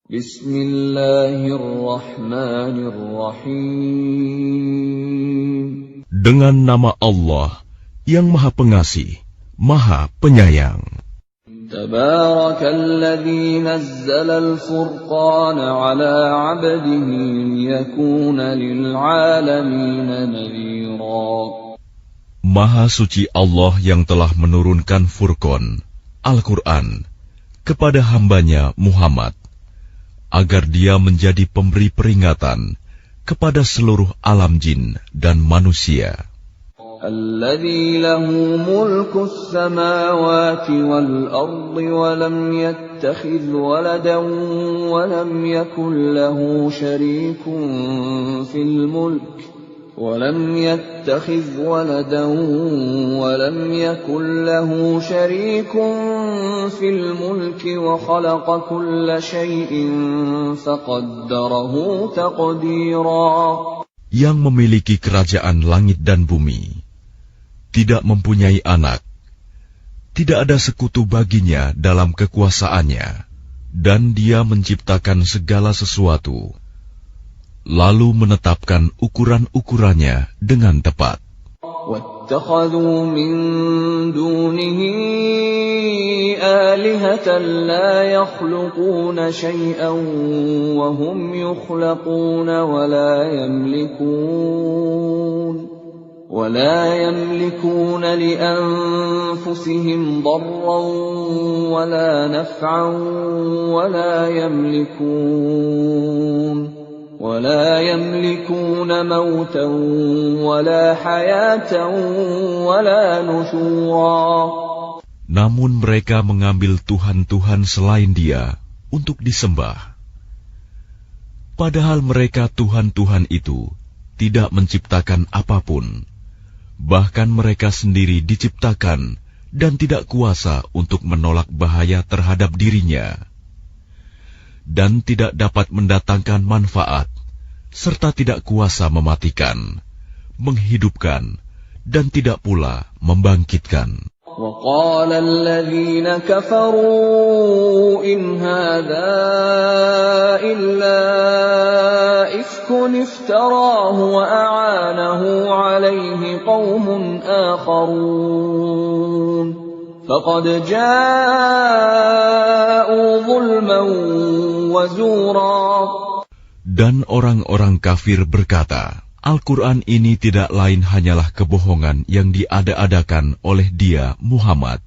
Bismillahirrahmanirrahim. Dengan nama Allah yang Maha Pengasih, Maha Penyayang. Tabarakalladzi nazzalal furqana ala 'abdihi liyakuna lil 'alamina nadhira. Maha suci Allah yang telah menurunkan Furqan, Al-Quran, kepada hambanya Muhammad, agar dia menjadi pemberi peringatan kepada seluruh alam jin dan manusia. Alladzi lahu mulkus samawati wal ardi wa lam yattakhidh waladan wa lam yakul lahu syarikun fil mulk ولم يتخذ ولدا ولم يكن له شريك في الملك وخلق كل شيء فقدره تقديرا. Yang memiliki kerajaan langit dan bumi, tidak mempunyai anak, tidak ada sekutu baginya dalam kekuasaannya, dan dia menciptakan segala sesuatu, lalu menetapkan ukuran-ukurannya dengan tepat. وَاتَّخَذُوا مِن دُونِهِ آلِهَةً لَّا يَخْلُقُونَ شَيْئًا وَهُمْ يُخْلَقُونَ وَلَا يَمْلِكُونَ لِأَنفُسِهِمْ ضَرًّا وَلَا نَفْعًا ولا يملكون موتا ولا حياة ولا نشورا. Namun mereka mengambil Tuhan-Tuhan selain Dia untuk disembah. Padahal mereka Tuhan-Tuhan itu tidak menciptakan apapun. Bahkan mereka sendiri diciptakan dan tidak kuasa untuk menolak bahaya terhadap dirinya, dan tidak dapat mendatangkan manfaat, serta tidak kuasa mematikan, menghidupkan, dan tidak pula membangkitkan. وَقَالَ الَّذِينَ كَفَرُوا إِنْ هَذَا إِلَّا إِفْكٌ افْتَرَاهُ وَأَعَانَهُ عَلَيْهِ قَوْمٌ آخَرُونَ فَقَدْ جَاءُوا ظُلْمًا وَزُورًا. Dan orang-orang kafir berkata, Al-Quran ini tidak lain hanyalah kebohongan yang diada-adakan oleh dia, Muhammad,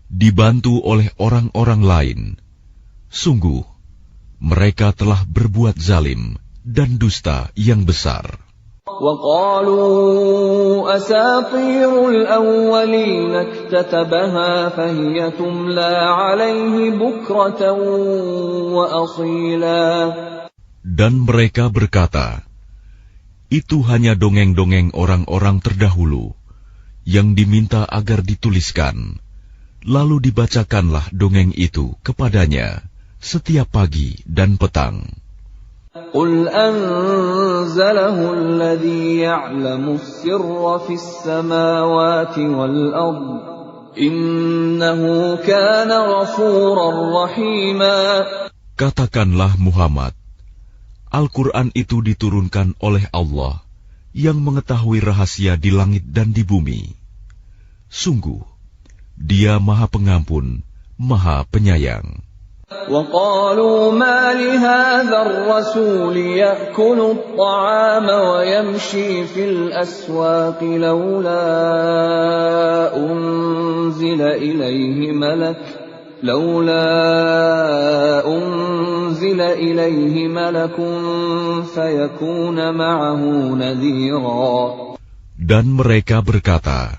dibantu oleh orang-orang lain. Sungguh, mereka telah berbuat zalim dan dusta yang besar. وَقَالُوا أَسَاطِيرُ الْأَوَّلِينَ اكْتَتَبَهَا فَهِيَ تُمْلَى عَلَيْهِ بُكْرَةً وَأَصِيلًا. Dan mereka berkata, itu hanya dongeng-dongeng orang-orang terdahulu yang diminta agar dituliskan, lalu dibacakanlah dongeng itu kepadanya setiap pagi dan petang. قُلْ أَنزَلَهُ الَّذِي يَعْلَمُ السِّرَّ فِي السَّمَاوَاتِ وَالْأَرْضِ إِنَّهُ كَانَ غَفُورًا رَّحِيمًا. Katakanlah Muhammad, Al-Quran itu diturunkan oleh Allah yang mengetahui rahasia di langit dan di bumi. Sungguh, Dia Maha Pengampun, Maha Penyayang. وَقَالُوا مَا لِهَذَا الرَّسُولِ يَأْكُلُ الطَّعَامَ وَيَمْشِي فِي الْأَسْوَاقِ لَوْلَا أُنزِلَ إِلَيْهِ مَلَكٌ فَيَكُونَ مَعَهُ نَذِيرًا. Dan mereka berkata,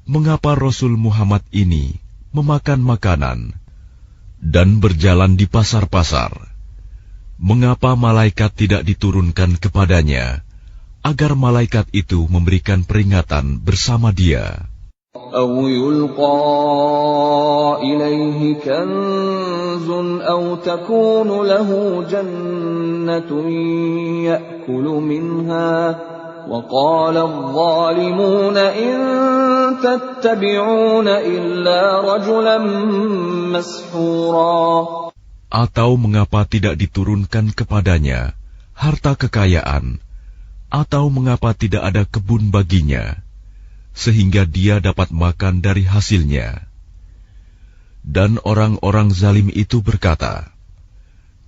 mengapa Rasul Muhammad ini memakan makanan dan berjalan di pasar-pasar? Mengapa malaikat tidak diturunkan kepadanya, agar malaikat itu memberikan peringatan bersama dia? أَوْ يُلْقَى إِلَيْهِ كَنْزٌ أَوْ تَكُونُ لَهُ جَنَّةٌ يَأْكُلُ مِنْهَا وَقَالَ الظَّالِمُونَ إِن تَتَّبِعُونَ إِلَّا رَجُلًا مَسْحُورًا. Atau mengapa tidak diturunkan kepadanya harta kekayaan, atau mengapa tidak ada kebun baginya, sehingga dia dapat makan dari hasilnya. Dan orang-orang zalim itu berkata,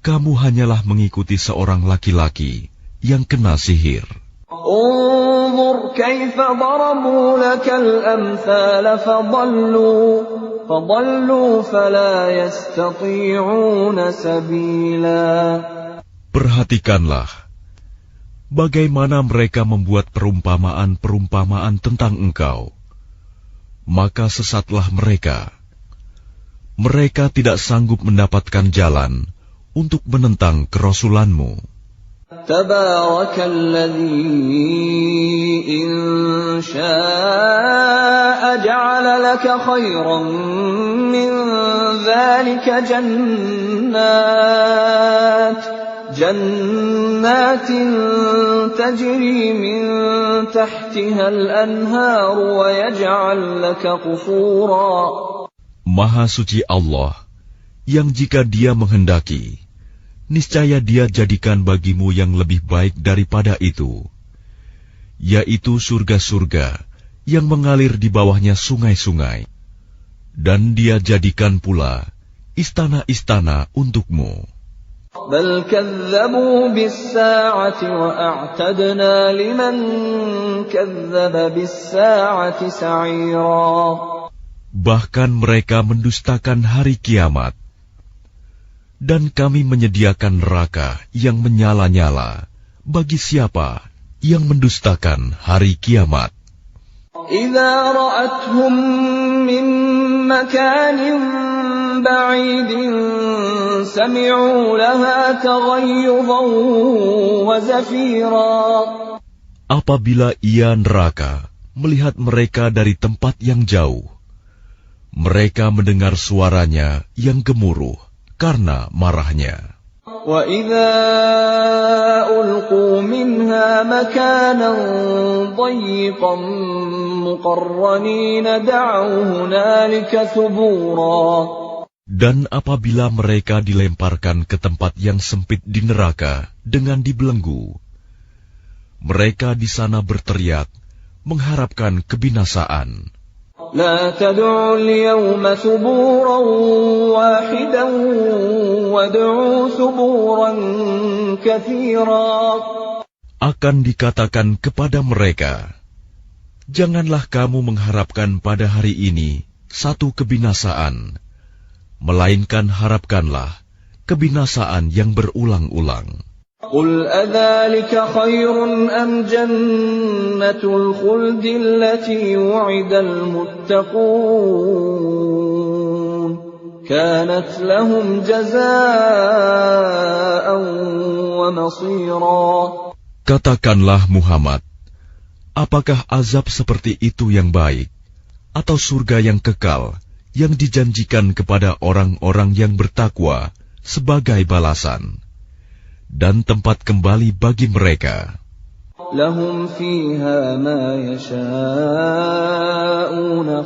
kamu hanyalah mengikuti seorang laki-laki yang kena sihir. انظر كيف ضربوا لك الأمثال فضلوا فلا يستطيعون سبيلا. Perhatikanlah bagaimana mereka membuat perumpamaan-perumpamaan tentang engkau, maka sesatlah mereka. Mereka tidak sanggup mendapatkan jalan untuk menentang kerasulanmu. Tabarakalladzi in syaa'a ja'ala laka khairan min dzalika jannatin tajri min tahtiha al-anhar wa yaj'al laka qusura. Maha suci Allah, yang jika Dia menghendaki, niscaya Dia jadikan bagimu yang lebih baik daripada itu, yaitu surga-surga yang mengalir di bawahnya sungai-sungai, dan Dia jadikan pula istana-istana untukmu. Bal kazzabu bis-sa'ati wa a'tadna liman kazzaba bis-sa'ati sa'ira. Bahkan mereka mendustakan hari kiamat, dan kami menyediakan neraka yang menyala-nyala bagi siapa yang mendustakan hari kiamat. Idza ra'athum min makanin ba'idin sami'u laha taghayyudan wa zafira. Apabila ia neraka melihat mereka dari tempat yang jauh, mereka mendengar suaranya yang gemuruh karena marahnya. Wa idza ulqu minha makanan dayyiqan muqarranin da'u hunalika thubura. Dan apabila mereka dilemparkan ke tempat yang sempit di neraka dengan dibelenggu, mereka di sana berteriak mengharapkan kebinasaan. لا تدعوا اليوم ثبورا واحدا وادعوا ثبورا كثيرا. Akan dikatakan kepada mereka, janganlah kamu mengharapkan pada hari ini satu kebinasaan, melainkan harapkanlah kebinasaan yang berulang-ulang. قل أذلك خير أم جنة الخلد التي وعد المتقون كانت لهم جزاء ومصيرا. Katakanlah Muhammad, apakah azab seperti itu yang baik, atau surga yang kekal yang dijanjikan kepada orang-orang yang bertakwa sebagai balasan dan tempat kembali bagi mereka? Lahum fiha ma yasha'una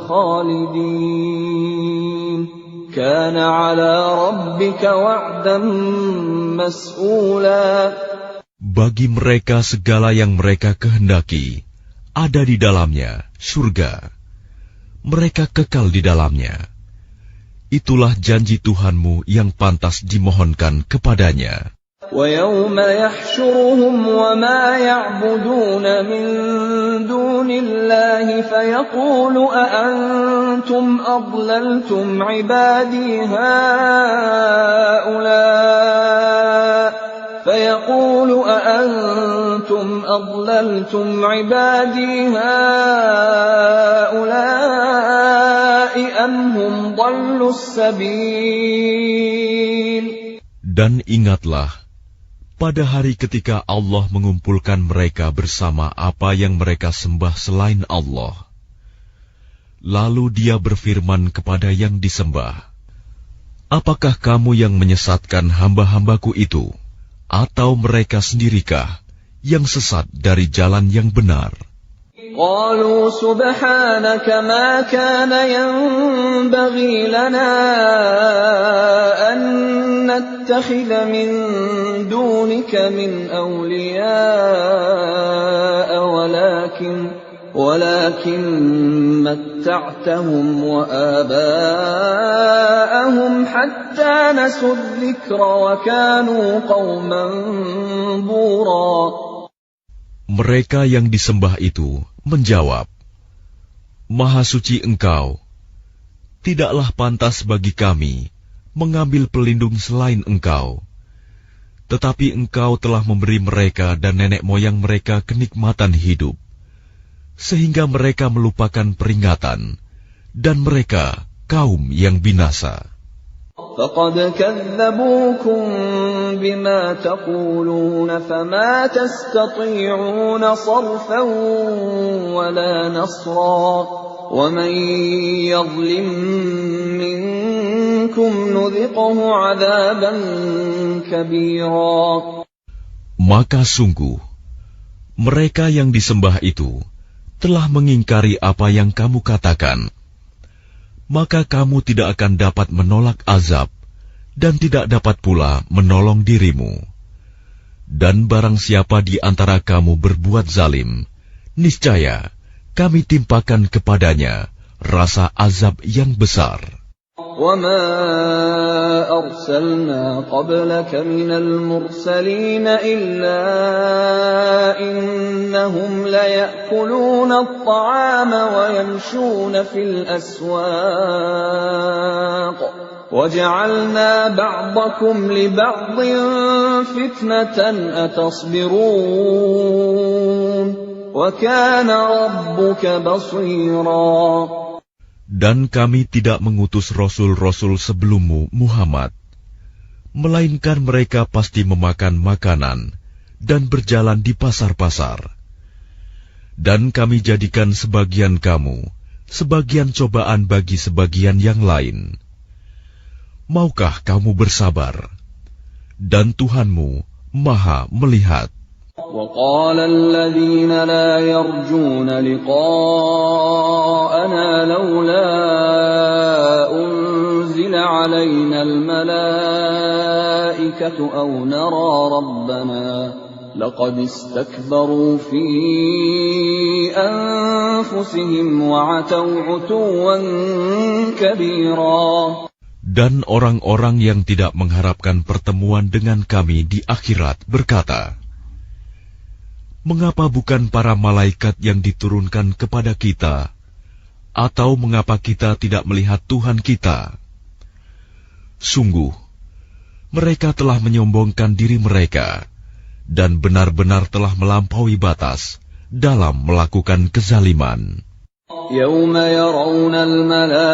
khalidin kana 'ala rabbika wa'dan mas'ula. Bagi mereka segala yang mereka kehendaki ada di dalamnya surga. Mereka kekal di dalamnya. Itulah janji Tuhanmu yang pantas dimohonkan kepadanya. وَيَوْمَ يَحْشُرُهُمْ وَمَا يَعْبُدُونَ مِن دُونِ اللَّهِ فَيَقُولُ أَأَنْتُمْ أَضْلَلْتُمْ عِبَادِي هَؤُلَاءِ أَمْ هُمْ ضَلُّوا السَّبِيلَ. Dan ingatlah pada hari ketika Allah mengumpulkan mereka bersama apa yang mereka sembah selain Allah. Lalu Dia berfirman kepada yang disembah, apakah kamu yang menyesatkan hamba-hambaku itu, atau mereka sendirikah yang sesat dari jalan yang benar? قالوا سبحانك ما كان ينبغي لنا أن نتخذ من دونك من أولياء ولكن متعتهم وآباءهم حتى نسوا الذكر وكانوا قوما بورا. Mereka yang disembah itu menjawab, Maha suci Engkau, tidaklah pantas bagi kami mengambil pelindung selain Engkau. Tetapi Engkau telah memberi mereka dan nenek moyang mereka kenikmatan hidup, sehingga mereka melupakan peringatan, dan mereka kaum yang binasa. فَقَدْ كَذَّبُوكُمْ بِمَا تَقُولُونَ فَمَا تَسْتَطِيعُونَ صَرْفًا وَلَا نَصْرًا وَمَنْ يَظْلِمْ مِنْكُمْ نُذِقْهُ عَذَابًا كَبِيرًا. Maka sungguh, mereka yang disembah itu telah mengingkari apa yang kamu katakan. Maka kamu tidak akan dapat menolak azab, dan tidak dapat pula menolong dirimu. Dan barang siapa di antara kamu berbuat zalim, niscaya kami timpakan kepadanya rasa azab yang besar. وَمَا أَرْسَلْنَا قَبْلَكَ مِنَ الْمُرْسَلِينَ إِلَّا إِنَّهُمْ لَيَأْكُلُونَ الطَّعَامَ وَيَمْشُونَ فِي الْأَسْوَاقِ وَجَعَلْنَا بَعْضَكُمْ لِبَعْضٍ فِتْنَةً أَتَصْبِرُونَ وَكَانَ رَبُّكَ بَصِيرًا. Dan kami tidak mengutus rasul-rasul sebelummu, Muhammad, melainkan mereka pasti memakan makanan dan berjalan di pasar-pasar. Dan kami jadikan sebagian kamu sebagian cobaan bagi sebagian yang lain. Maukah kamu bersabar? Dan Tuhanmu Maha melihat. وَقَالَ الَّذِينَ لَا يَرْجُونَ لِقَاءَنَا لَوْلَا أُنْزِلَ عَلَيْنَا الْمَلَائِكَةُ أَوْ نَرَى رَبَّنَا لَقَدِ اسْتَكْبَرُوا فِي أَنفُسِهِمْ وَعَتَوْا عُتُوًّا كَبِيرًا. Dan orang-orang yang tidak mengharapkan pertemuan dengan kami di akhirat berkata, mengapa bukan para malaikat yang diturunkan kepada kita? Atau mengapa kita tidak melihat Tuhan kita? Sungguh, mereka telah menyombongkan diri mereka, dan benar-benar telah melampaui batas dalam melakukan kezaliman. يَوْمَ يَرَوْنَ الْمَلَائِكَةَ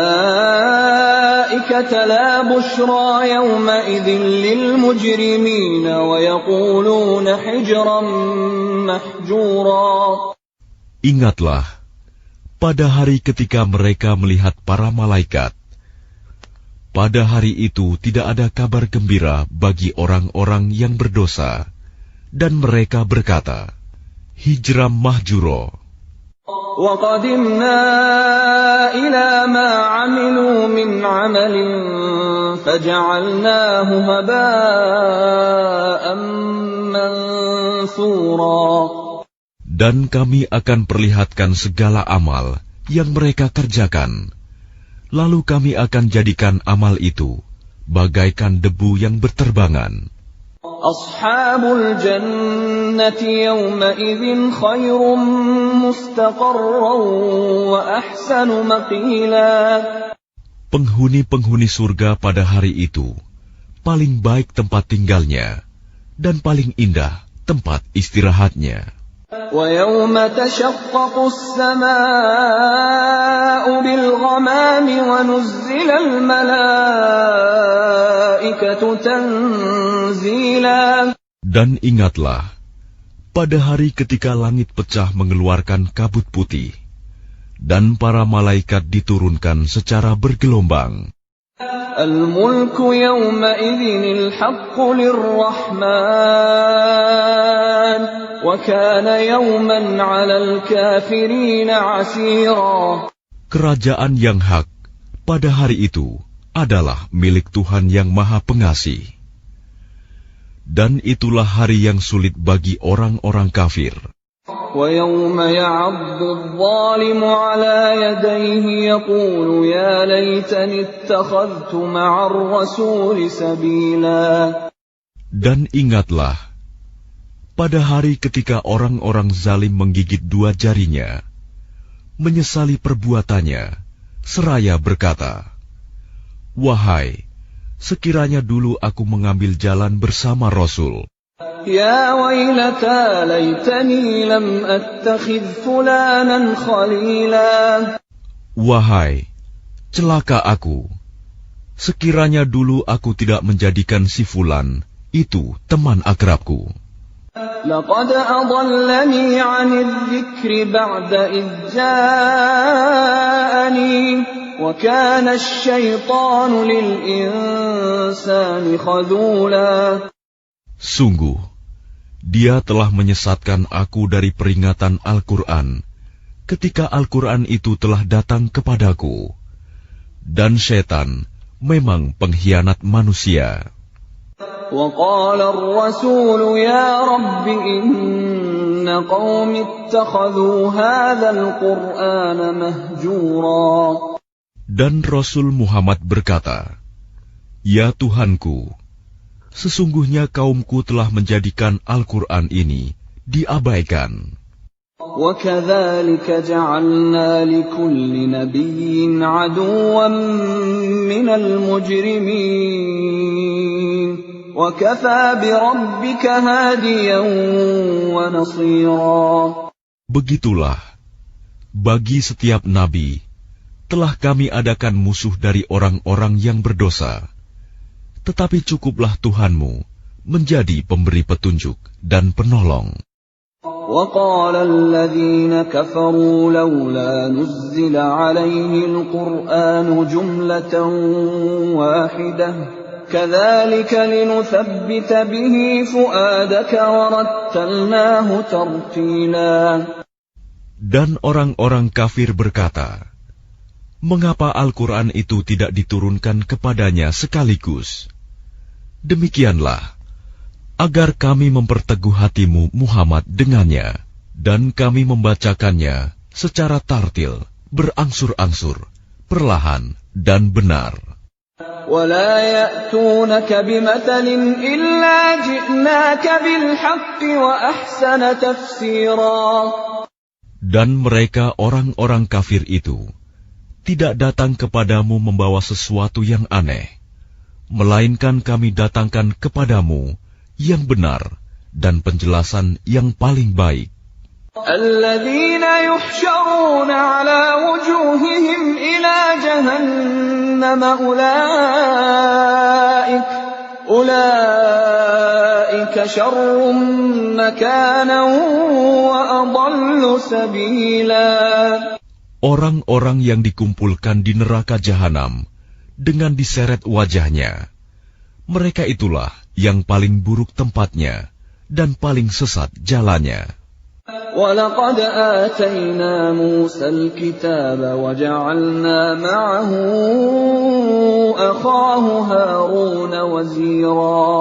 لَا بُشْرَى يَوْمَئِذٍ لِلْمُجْرِمِينَ وَيَقُولُونَ حِجْرًا مَحْجُورًا. Ingatlah, pada hari ketika mereka melihat para malaikat, pada hari itu tidak ada kabar gembira bagi orang-orang yang berdosa, dan mereka berkata, hijram mahjuro. وَقَدِمْنَا إِلَى مَا عَمِلُوا مِنْ عَمَلٍ فَجَعَلْنَاهُ هَبَاءً مَنْثُورًا. Dan kami akan perlihatkan segala amal yang mereka kerjakan, lalu kami akan jadikan amal itu bagaikan debu yang berterbangan. Ashabul jannati yawma idzin khairum mustaqarran wa ahsanu maqila. Penghuni-penghuni surga pada hari itu paling baik tempat tinggalnya dan paling indah tempat istirahatnya. Wa yawma tashaqqaqu as-samaa'u bil ghamami wa nuzzila al malaa'ikatu tanzila. Dan ingatlah, pada hari ketika langit pecah mengeluarkan kabut putih, dan para malaikat diturunkan secara bergelombang. Al-mulku yawma idzin al-haqqu lir-rahman وكان يوما على الكافرين عسيرا. Kerajaan yang hak pada hari itu adalah milik Tuhan yang Maha Pengasih. Dan itulah hari yang sulit bagi orang-orang kafir. وَيَوْمَ يَعَضُّ الظَّالِمُ عَلَى يَدَيْهِ يَقُولُ يَا لَيْتَنِي اتَّخَذْتُ مَعَ الرَّسُولِ سَبِيلًا. Dan ingatlah, pada hari ketika orang-orang zalim menggigit dua jarinya, menyesali perbuatannya, seraya berkata, "Wahai, sekiranya dulu aku mengambil jalan bersama Rasul. Ya wailata laitani lam attakhidh fulanan khalila." Wahai, celaka aku, sekiranya dulu aku tidak menjadikan si Fulan itu teman akrabku. Laqad adallani 'anil dzikri ba'da idh ja'ani wa kana asy-syaitanu lil insani khadula. Sungguh, dia telah menyesatkan aku dari peringatan Al-Quran ketika Al-Quran itu telah datang kepadaku. Dan syaitan memang pengkhianat manusia. وَقَالَ الرَّسُولُ يَا رَبِّ إِنَّ قَوْمِ اتَّخَذُوا هَذَا الْقُرْآنَ مَهْجُورًا. Dan Rasul Muhammad berkata, "Ya Tuhanku, sesungguhnya kaumku telah menjadikan Al-Quran ini diabaikan." وَكَذَلِكَ جَعَلْنَا لِكُلِّ نَبِيٍّ عَدُوًّا مِّنَ الْمُجْرِمِينَ وَكَفَى بِرَبِّكَ هَادِيًا وَنَصِيرًا. Begitulah, bagi setiap nabi telah kami adakan musuh dari orang-orang yang berdosa. Tetapi cukuplah Tuhanmu menjadi pemberi petunjuk dan penolong. وَقَالَ الَّذِينَ كَفَرُوا لَوْلَا نُزِّلَ عَلَيْهِ الْقُرْآنُ جُمْلَةً وَاحِدَةً كَذَلِكَ لِنُثَبِّتَ بِهِ فُؤَادَكَ وَرَتَّلْنَاهُ تَرْتِيلًا. Dan orang-orang kafir berkata, "Mengapa Al-Quran itu tidak diturunkan kepadanya sekaligus?" Demikianlah, agar kami memperteguh hatimu Muhammad dengannya, dan kami membacakannya secara tartil, berangsur-angsur, perlahan dan benar. وَلَا يَأْتُونَكَ بِمَثَلٍ إِلَّا جِئْنَاكَ بِالْحَقِّ وَأَحْسَنَ تَفْسِيرًا. Dan mereka orang-orang kafir itu tidak datang kepadamu membawa sesuatu yang aneh, melainkan kami datangkan kepadamu yang benar dan penjelasan yang paling baik. الَّذِينَ يُحْشَرُونَ عَلَى وُجُوهِهِمْ إِلَى جَهَنَّمَ أُولَئِكَ شَرٌّ مَكَانًا وَأَضَلُّ سَبِيلًا. Orang-orang yang dikumpulkan di neraka jahanam dengan diseret wajahnya, mereka itulah yang paling buruk tempatnya dan paling sesat jalannya. وَلَقَدْ آتَيْنَا مُوسَى الْكِتَابَ وَجَعَلْنَا مَعَهُ أَخَاهُ هَارُونَ وَزِيرًا.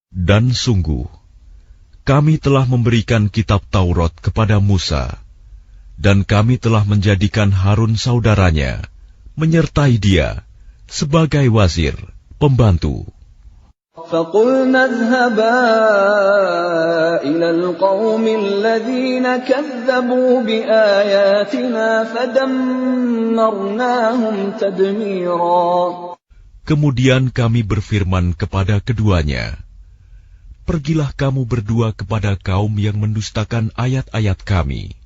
Dan sungguh, kami telah memberikan kitab Taurat kepada Musa, dan kami telah menjadikan Harun saudaranya, menyertai dia sebagai wazir, pembantu. فَقُلْنَا اذْهَبَا إِلَى الْقَوْمِ الَّذِينَ كَذَّبُوا بِآيَاتِنَا فَدَمَّرْنَاهُمْ تَدْمِيرًا. Kemudian kami berfirman kepada keduanya, "Pergilah kamu berdua kepada kaum yang mendustakan ayat-ayat kami.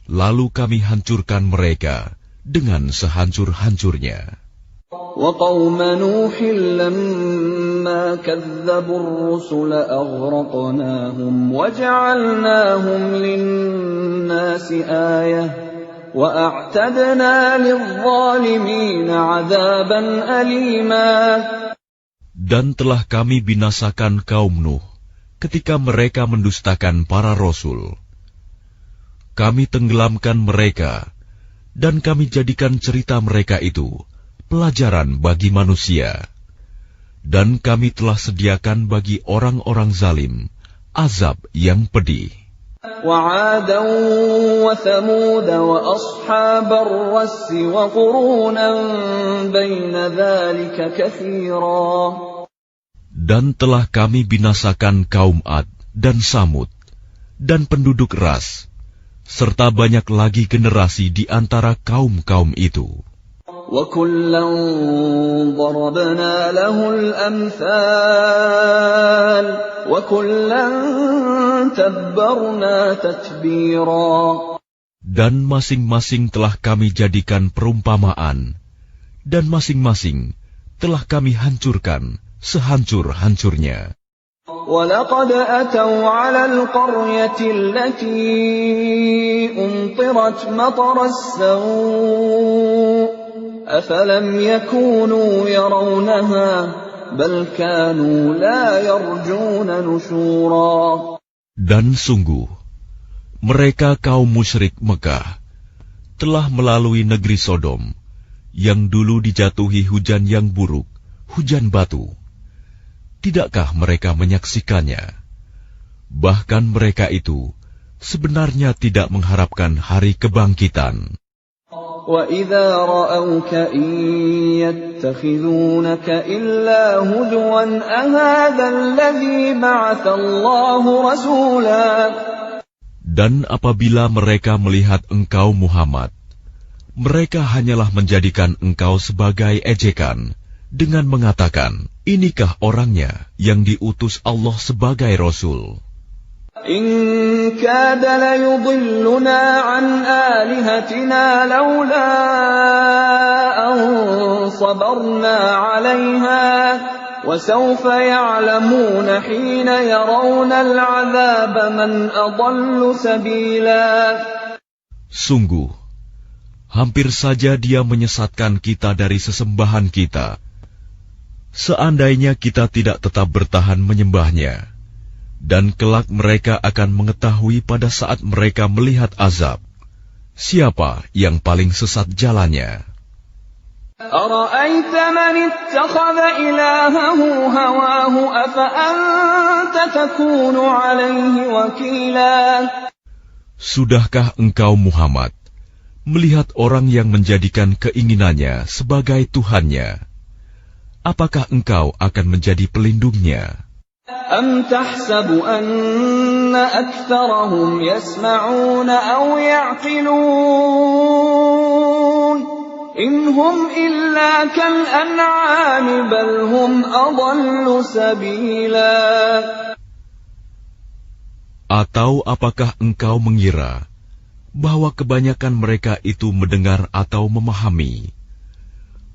Lalu kami hancurkan mereka dengan sehancur-hancurnya." وَقَوْمَ نُوحٍ لَمَّا كَذَّبُوا الرُّسُلَ أَغْرَقْنَاهُمْ وَجَعَلْنَاهُمْ لِلنَّاسِ آيَةً وَأَعْتَدْنَا لِلظَّالِمِينَ عَذَابًا أَلِيمًا. Dan telah kami binasakan kaum Nuh ketika mereka mendustakan para rasul. Kami tenggelamkan mereka, dan kami jadikan cerita mereka itu pelajaran bagi manusia. Dan kami telah sediakan bagi orang-orang zalim azab yang pedih. وعادا وثمود وأصحاب الرس وقرونا بين ذلك كثيرا. Dan telah kami binasakan kaum Ad dan Samud dan penduduk Ras, serta banyak lagi generasi di antara kaum-kaum itu. وَكُلًّا ضَرَبْنَا لَهُ الْأَمْثَالَ وَكُلًّا تَبَّرْنَا تَتْبِيرًا. Dan masing-masing telah kami jadikan perumpamaan, dan masing-masing telah kami hancurkan sehancur-hancurnya. وَلَقَدْ أَتَوْا عَلَى الْقَرْيَةِ الَّتِي أُمْطِرَتْ مَطَرَ السَّوْءِ أَفَلَمْ يَكُونُوا يَرَوْنَهَا بَلْ كَانُوا لَا يَرْجُونَ نُشُورًا. Dan sungguh, mereka kaum musyrik Mekah telah melalui negeri Sodom, yang dulu dijatuhi hujan yang buruk, hujan batu. Tidakkah mereka menyaksikannya? Bahkan mereka itu sebenarnya tidak mengharapkan hari kebangkitan. وَإِذَا رَأَوْكَ إِن يَتَّخِذُونَكَ إِلَّا هُزُوًا أَهَذَا الَّذِي بَعَثَ اللَّهُ رَسُولًا. Dan apabila mereka melihat engkau Muhammad, mereka hanyalah menjadikan engkau sebagai ejekan, dengan mengatakan, inikah orangnya yang diutus Allah sebagai Rasul? إِن كَادَ لَيُضِلُّنَا عَنْ آلِهَتِنَا لَوْلَا أَن صَبَرْنَا عَلَيْهَا وَسَوْفَ يَعْلَمُونَ حِينَ يَرَوْنَ الْعَذَابَ مَنْ أَضَلُّ سَبِيلًا. Sungguh, hampir saja dia menyesatkan kita dari sesembahan kita. Seandainya kita tidak tetap bertahan menyembahnya, dan kelak mereka akan mengetahui pada saat mereka melihat azab, siapa yang paling sesat jalannya. أَرَأَيْتَ مَنِ اتَّخَذَ إِلَٰهَهُ هَوَاهُ أَفَأَنتَ تَكُونُ عَلَيْهِ وَكِيلًا. Sudahkah engkau Muhammad melihat orang yang menjadikan keinginannya sebagai Tuhannya? Apakah engkau akan menjadi pelindungnya? أَمْ تَحْسَبُ أَنَّ أَكْثَرَهُمْ يَسْمَعُونَ أَوْ يَعْقِلُونَ إِنْ هُمْ إِلَّا كَالْأَنْعَامِ بَلْ هُمْ أَضَلُّ سَبِيلًا. Atau apakah engkau mengira bahwa kebanyakan mereka itu mendengar atau memahami?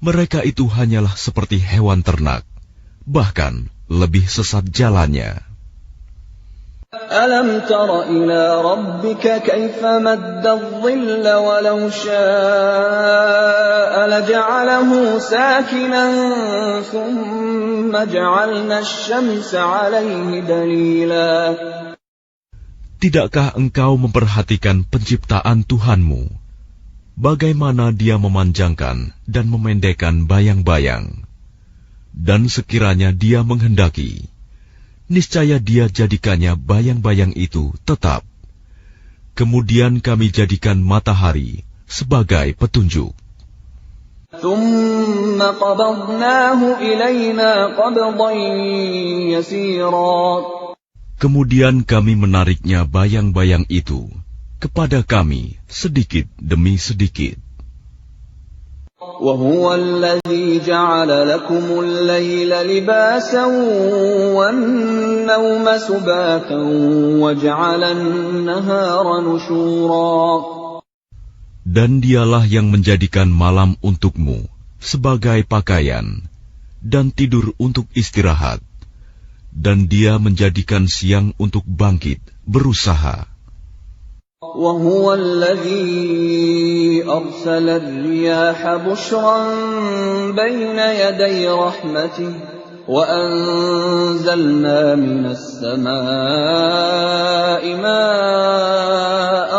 Mereka itu hanyalah seperti hewan ternak, bahkan lebih sesat jalannya. أَلَمْ تَرَ إِلَى رَبِّكَ كَيْفَ مَدَّ الظِّلَّ وَلَوْ شَاءَ لَجَعَلَهُ سَاكِنًا ثُمَّ جَعَلْنَا الشَّمْسَ عَلَيْهِ دَلِيلًا. Tidakkah engkau memperhatikan penciptaan Tuhanmu, bagaimana Dia memanjangkan dan memendekkan bayang-bayang? Dan sekiranya Dia menghendaki, niscaya Dia jadikannya bayang-bayang itu tetap. Kemudian kami jadikan matahari sebagai petunjuk. ثُمَّ قَبَضْنَاهُ إِلَيْنَا قَبْضًا يَسِيرًا. Kemudian kami menariknya bayang-bayang itu kepada kami sedikit demi sedikit. وَهُوَ الَّذِي جَعَلَ لَكُمُ اللَّيْلَ لِبَاسًا وَالنَّوْمَ سُبَاتًا وَجَعَلَ النَّهَارَ نُشُورًا. Dan Dialah yang menjadikan malam untukmu sebagai pakaian dan tidur untuk istirahat, dan Dia menjadikan siang untuk bangkit, berusaha. وَهُوَ الَّذِي أَرْسَلَ الرِّيَاحَ بُشْرًا بَيْنَ يَدَيْ رَحْمَتِهِ وَأَنزَلْنَا أنزلنا من السماء ماء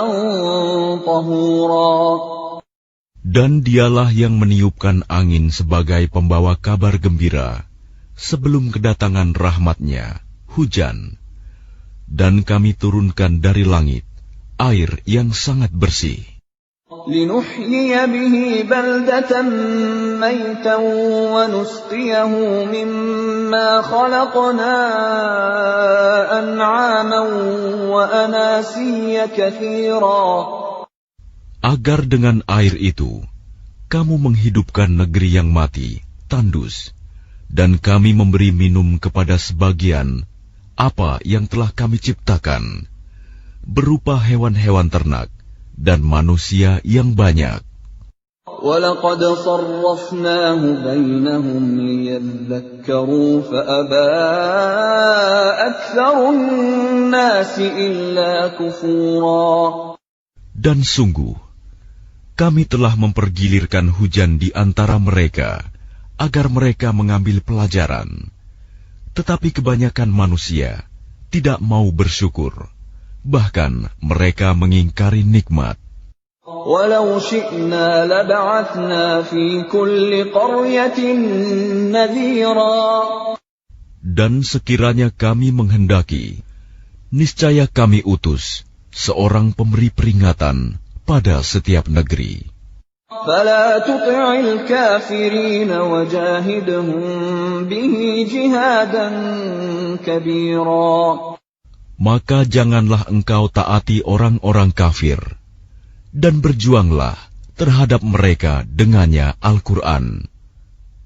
طهورا. Dan dialah yang meniupkan angin sebagai pembawa kabar gembira sebelum kedatangan rahmat-Nya, hujan. Dan kami turunkan dari langit air yang sangat bersih. لنحيي به بلدة ميتا ونسقيه مما خلقنا أنعاما وأناسيا كثيرا. Agar dengan air itu kamu menghidupkan negeri yang mati, tandus, dan kami memberi minum kepada sebagian apa yang telah kami ciptakan, berupa hewan-hewan ternak dan manusia yang banyak. وَلَقَدْ صَرَّفْنَاهُ بَيْنَهُمْ لِيَذَّكَّرُوا فَأَبَى أَكْثَرُ النَّاسِ إِلَّا كُفُورًا. Dan sungguh, kami telah mempergilirkan hujan di antara mereka, agar mereka mengambil pelajaran. Tetapi kebanyakan manusia tidak mau bersyukur. Bahkan mereka mengingkari nikmat. وَلَوْ شِئْنَا لَبَعَثْنَا فِي كُلِّ قَرْيَةٍ نَذِيرًا. Dan sekiranya kami menghendaki, niscaya kami utus seorang pemberi peringatan pada setiap negeri. فَلَا تُطِعِ الْكَافِرِينَ وَجَاهِدْهُمْ بِهِ جِهَادًا كَبِيرًا. Maka janganlah engkau taati orang-orang kafir, dan berjuanglah terhadap mereka dengannya Al-Quran,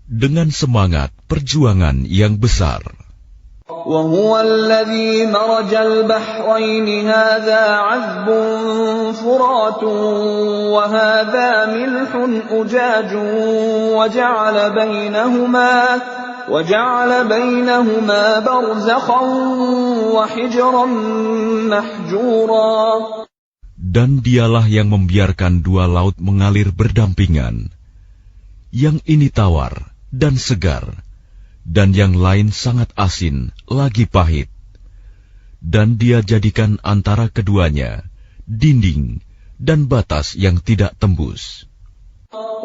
dengan semangat perjuangan yang besar. وَهُوَ الَّذِي مَرَجَ الْبَحْرَيْنِ هَذَا عَذْبٌ فُرَاتٌ وَهَذَا مِلْحٌ أُجَاجٌ وَجَعَلَ بَيْنَهُمَا بَرْزَخًا وَحِجْرًا مَحْجُورًا. Dan dialah yang membiarkan dua laut mengalir berdampingan, yang ini tawar dan segar, dan yang lain sangat asin lagi pahit. Dan Dia jadikan antara keduanya dinding dan batas yang tidak tembus.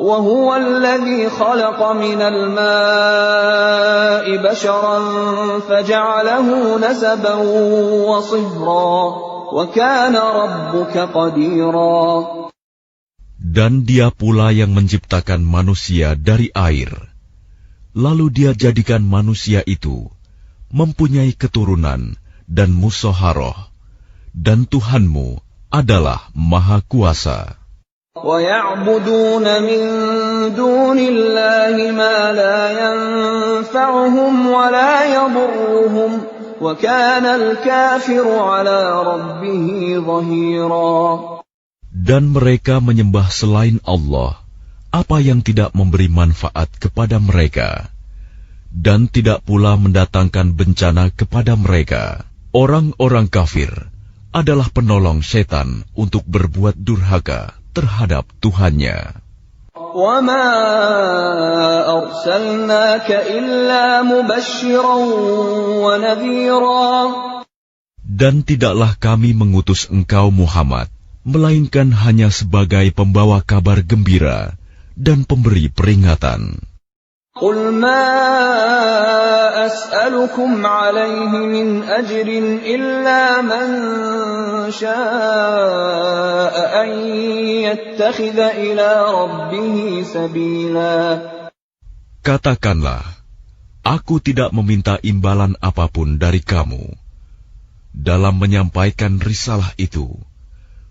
وَهُوَ الَّذِي خَلَقَ مِنَ الْمَاءِ بَشَرًا فَجَعَلَهُ نَسَبًا وَصِهْرًا وَكَانَ رَبُّكَ قَدِيرًا. Dan Dia pula yang menciptakan manusia dari air. Lalu Dia jadikan manusia itu mempunyai keturunan dan musoharoh, dan Tuhanmu adalah Maha Kuasa. وَيَعْبُدُونَ مِن دُونِ اللَّهِ مَا لَا يَنفَعُهُمْ وَلَا يَضُرُّهُمْ وَكَانَ الْكَافِرُ عَلَى رَبِّهِ ظَهِيرًا. Dan mereka menyembah selain Allah apa yang tidak memberi manfaat kepada mereka, dan tidak pula mendatangkan bencana kepada mereka. Orang-orang kafir adalah penolong setan untuk berbuat durhaka terhadap Tuhannya. وَمَا أَرْسَلْنَاكَ إِلَّا مُبَشِّرًا وَنَذِيرًا. Dan tidaklah kami mengutus engkau Muhammad, melainkan hanya sebagai pembawa kabar gembira dan pemberi peringatan. قُلْ مَا أَسْأَلُكُمْ عَلَيْهِ مِنْ أَجْرٍ إِلَّا مَنْ شَاءَ أَنْ يَتَّخِذَ إِلَى رَبِّهِ سَبِيلًا. Katakanlah, aku tidak meminta imbalan apapun dari kamu dalam menyampaikan risalah itu,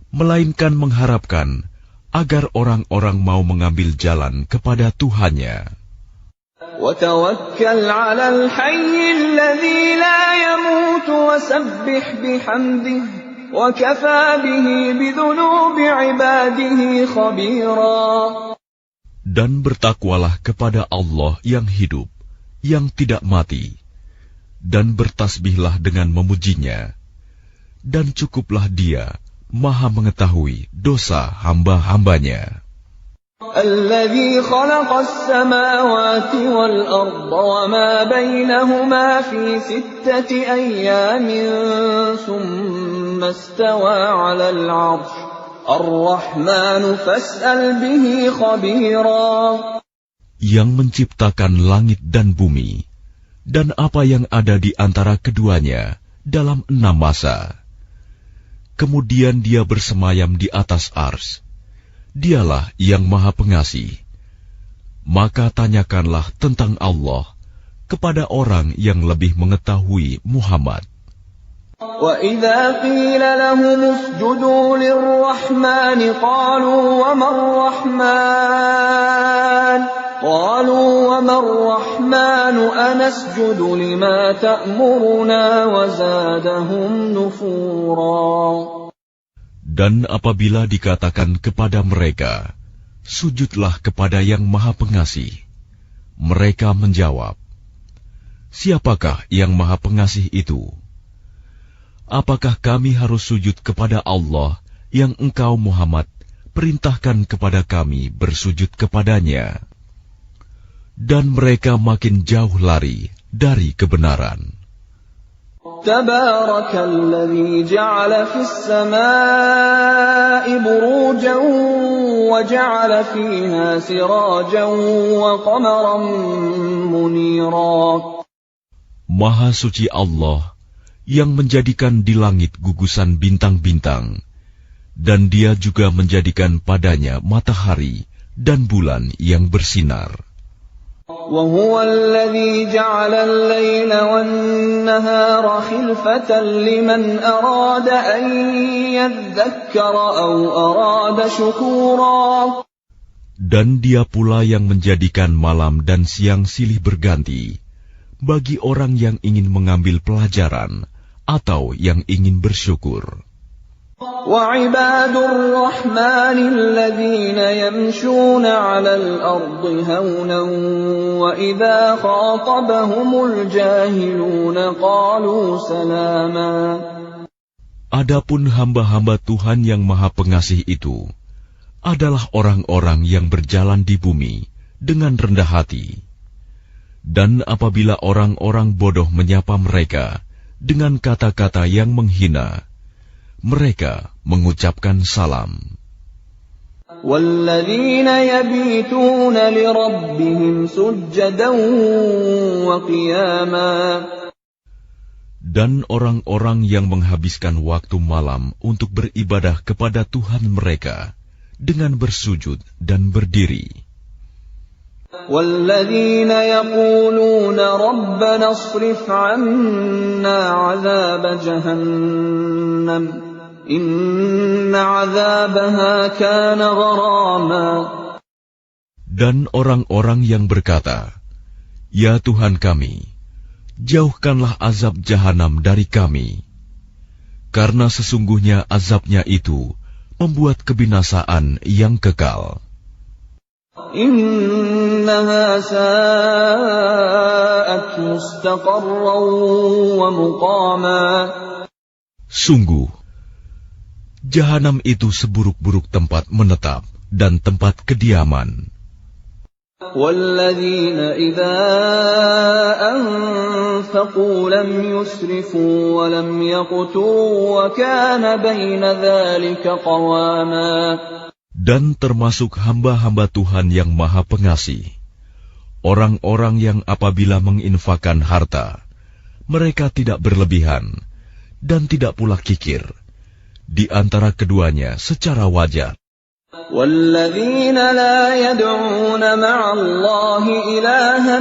melainkan mengharapkan agar orang-orang mau mengambil jalan kepada Tuhannya. وَتَوَكَّلْ عَلَى الْحَيِّ الَّذِي لَا يَمُوتُ وَسَبِّحْ بِحَمْدِهِ وَكَفَى بِهِ بِذُنُوبِ عِبَادِهِ خَبِيرًا. Dan bertakwalah kepada Allah yang hidup, yang tidak mati, dan bertasbihlah dengan memujinya, dan cukuplah Dia Maha mengetahui dosa hamba-hambanya. الذي خلق السماوات والأرض وما بينهما في 6 أيام ثم استوى على العرش الرحمن فاسأل به خبيرا. Yang menciptakan langit dan bumi dan apa yang ada di antara keduanya dalam 6 masa. Kemudian dia bersemayam di atas ars. Dialah yang Maha Pengasih. Maka tanyakanlah tentang Allah kepada orang yang lebih mengetahui Muhammad. وَإِذَا قِيلَ لَهُمُ اسْجُدُوا لِلرَّحْمَنِ قَالُوا وَمَا الرَّحْمَنُ أَنَسْجُدُ لِمَا تَأْمُرُنَا وَزَادَهُمْ نُفُورًا. Dan apabila dikatakan kepada mereka, sujudlah kepada yang Maha Pengasih, mereka menjawab, siapakah yang Maha Pengasih itu? Apakah kami harus sujud kepada Allah yang engkau Muhammad perintahkan kepada kami bersujud kepadanya? Dan mereka makin jauh lari dari kebenaran. تبارك الذي جعل في السماء بروجا وجعل فيها سراجا وقمرا منيرا. Maha suci Allah yang menjadikan di langit gugusan bintang-bintang, dan Dia juga menjadikan padanya matahari dan bulan yang bersinar. وهو الذي جعل الليل والنهار خلفة لمن أراد أن يذكر أو أراد شكورا. Dan Dia pula yang menjadikan malam dan siang silih berganti bagi orang yang ingin mengambil pelajaran atau yang ingin bersyukur. وَعِبَادُ الرَّحْمَنِ الَّذِينَ يَمْشُونَ عَلَى الْأَرْضِ هَوْنًا وَإِذَا خَاطَبَهُمُ الْجَاهِلُونَ قَالُوا سَلَامًا. Adapun hamba-hamba Tuhan yang Maha Pengasih itu adalah orang-orang yang berjalan di bumi dengan rendah hati. Dan apabila orang-orang bodoh menyapa mereka dengan kata-kata yang menghina, mereka mengucapkan salam. وَالَّذِينَ يَبِيتُونَ لِرَبِّهِمْ سُجَّدًا وَقِيَامًا. Dan orang-orang yang menghabiskan waktu malam untuk beribadah kepada Tuhan mereka dengan bersujud dan berdiri. وَالَّذِينَ يَقُولُونَ رَبَّنَا اصْرِفْ عَنَّا عَذَابَ جَهَنَّمَ إِنَّ عَذَابَهَا كَانَ غَرَامًا. Dan orang-orang yang berkata, Ya Tuhan kami, jauhkanlah azab jahanam dari kami, karena sesungguhnya azabnya itu membuat kebinasaan yang kekal. إِنَّهَا سَاءَتْ مُسْتَقَرًّا وَمُقَامًا. Sungguh, jahanam itu seburuk-buruk tempat menetap dan tempat kediaman. وَالَّذِينَ إِذَا أَنفَقُوا لَمْ يُسْرِفُوا وَلَمْ يَقْتُرُوا وَكَانَ بَيْنَ ذَلِكَ قَوَامًا. Dan termasuk hamba-hamba Tuhan yang Maha Pengasih, orang-orang yang apabila menginfakkan harta, mereka tidak berlebihan dan tidak pula kikir, di antara keduanya secara wajar. وَالَّذِينَ لَا يَدْعُونَ مَعَ اللَّهِ إِلَٰهًا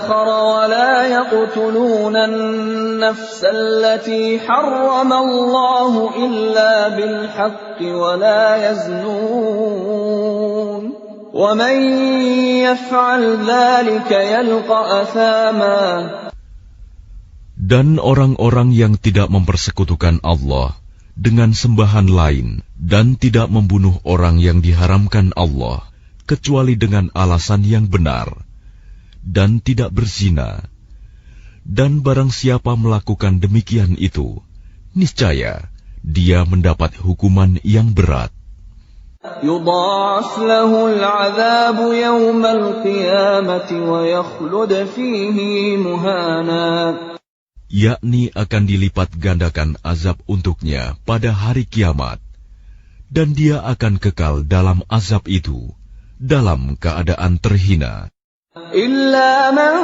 آخَرَ وَلَا يَقْتُلُونَ النَّفْسَ الَّتِي حَرَّمَ اللَّهُ إِلَّا بِالْحَقِّ وَلَا يَزْنُونَ وَمَن يَفْعَلْ ذَلِكَ يَلْقَ أَثَامًا. Dan orang-orang yang tidak mempersekutukan Allah dengan sembahan lain dan tidak membunuh orang yang diharamkan Allah kecuali dengan alasan yang benar, dan tidak berzina, dan barang siapa melakukan demikian itu, niscaya dia mendapat hukuman yang berat. يضاعف له العذاب يوم القيامة ويخلد فيه مهانا. Yakni akan dilipat gandakan azab untuknya pada hari kiamat, dan dia akan kekal dalam azab itu, dalam keadaan terhina. إلا من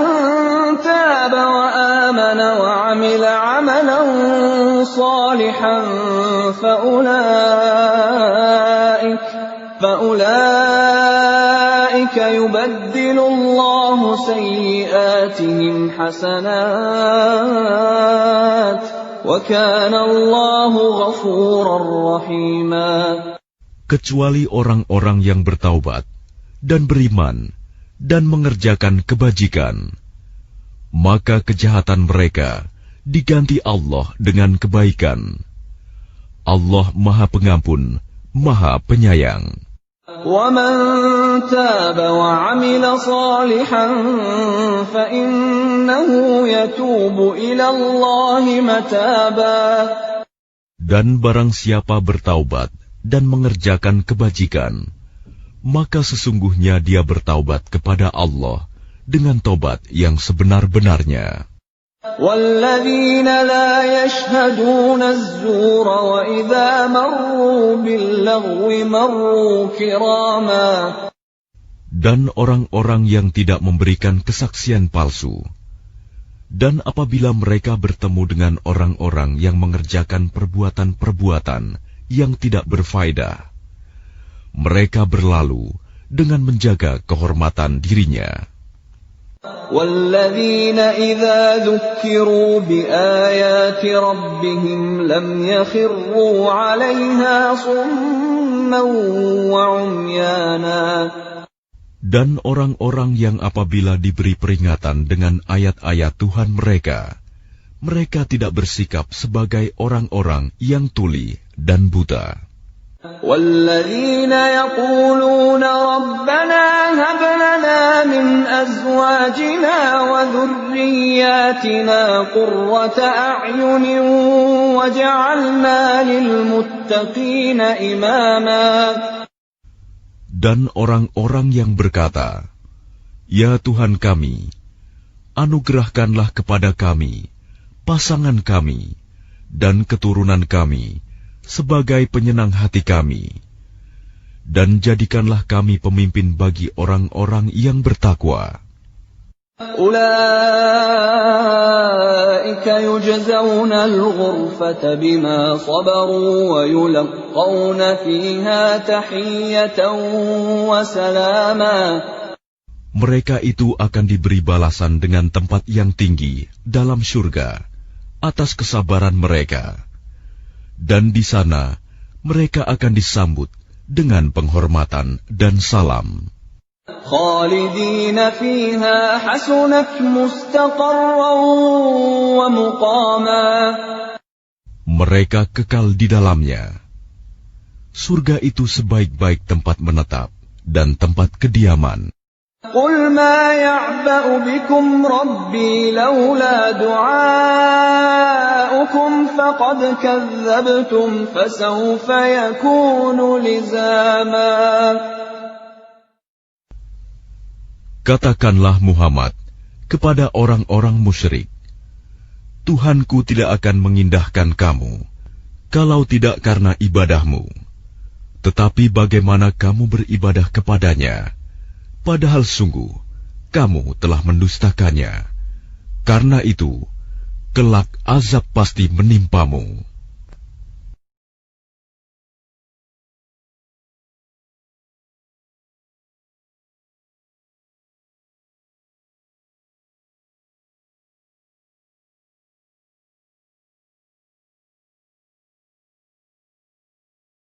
تاب وآمن وعمل عملا صالحا فأولئك يبدل الله سيئاتهم حسنات وكان الله غفورا رحيما. Kecuali orang-orang yang bertaubat dan beriman dan mengerjakan kebajikan, maka kejahatan mereka diganti Allah dengan kebaikan. Allah Maha Pengampun, Maha Penyayang. وَمَن تَابَ وَعَمِلَ صَالِحًا فَإِنَّهُ يَتُوبُ إِلَى اللَّهِ مَتَابًا. Dan barang siapa bertaubat dan mengerjakan kebajikan, maka sesungguhnya dia bertaubat kepada Allah dengan taubat yang sebenar-benarnya. وَالَّذِينَ لَا يَشْهَدُونَ الزُّورَ وَإِذَا مَرُّوا بِاللَّغْوِ مَرُّوا كِرَامًا. Dan orang-orang yang tidak memberikan kesaksian palsu, dan apabila mereka bertemu dengan orang-orang yang mengerjakan perbuatan-perbuatan yang tidak berfaedah, mereka berlalu dengan menjaga kehormatan dirinya. وَالَّذِينَ إِذَا ذُكِّرُوا بِآيَاتِ رَبِّهِمْ لَمْ يَخِرُّوا عَلَيْهَا صُمًّا وَعُمْيَانًا. Dan orang-orang yang apabila diberi peringatan dengan ayat-ayat Tuhan mereka, mereka tidak bersikap sebagai orang-orang yang tuli dan buta. وَالَّذِينَ يَقُولُونَ رَبَّنَا هَبْ لَنَا مِنْ أَزْوَاجِنَا وَذُرِّيَّاتِنَا قُرَّةَ أَعْيُنٍ وَاجْعَلْنَا لِلْمُتَّقِينَ إِمَامًا. Dan orang-orang yang berkata, "Ya Tuhan kami, anugerahkanlah kepada kami pasangan kami dan keturunan kami sebagai penyenang hati kami, dan jadikanlah kami pemimpin bagi orang-orang yang bertakwa." أُولَئِكَ يُجْزَوْنَ الْغُرْفَةَ بِمَا صَبَرُوا وَيُلَقَّوْنَ فِيهَا تَحِيَّةً وَسَلَامًا. Mereka itu akan diberi balasan dengan tempat yang tinggi dalam surga atas kesabaran mereka. Dan di sana mereka akan disambut dengan penghormatan dan salam. خَالِدِينَ فِيهَا حَسُنَتْ مُسْتَقَرًّا وَمُقَامًا. Mereka kekal di dalamnya. Surga itu sebaik-baik tempat menetap dan tempat kediaman. قُلْ مَا يَعْبَأُ بِكُمْ رَبِّي لَوْلَا دُعَاؤُكُمْ فَقَدْ كَذَّبْتُمْ فَسَوْفَ يَكُونُ لِزَامًا. Katakanlah Muhammad kepada orang-orang musyrik, Tuhanku tidak akan mengindahkan kamu kalau tidak karena ibadahmu. Tetapi bagaimana kamu beribadah kepadanya, padahal sungguh kamu telah mendustakannya. Karena itu, kelak azab pasti menimpamu.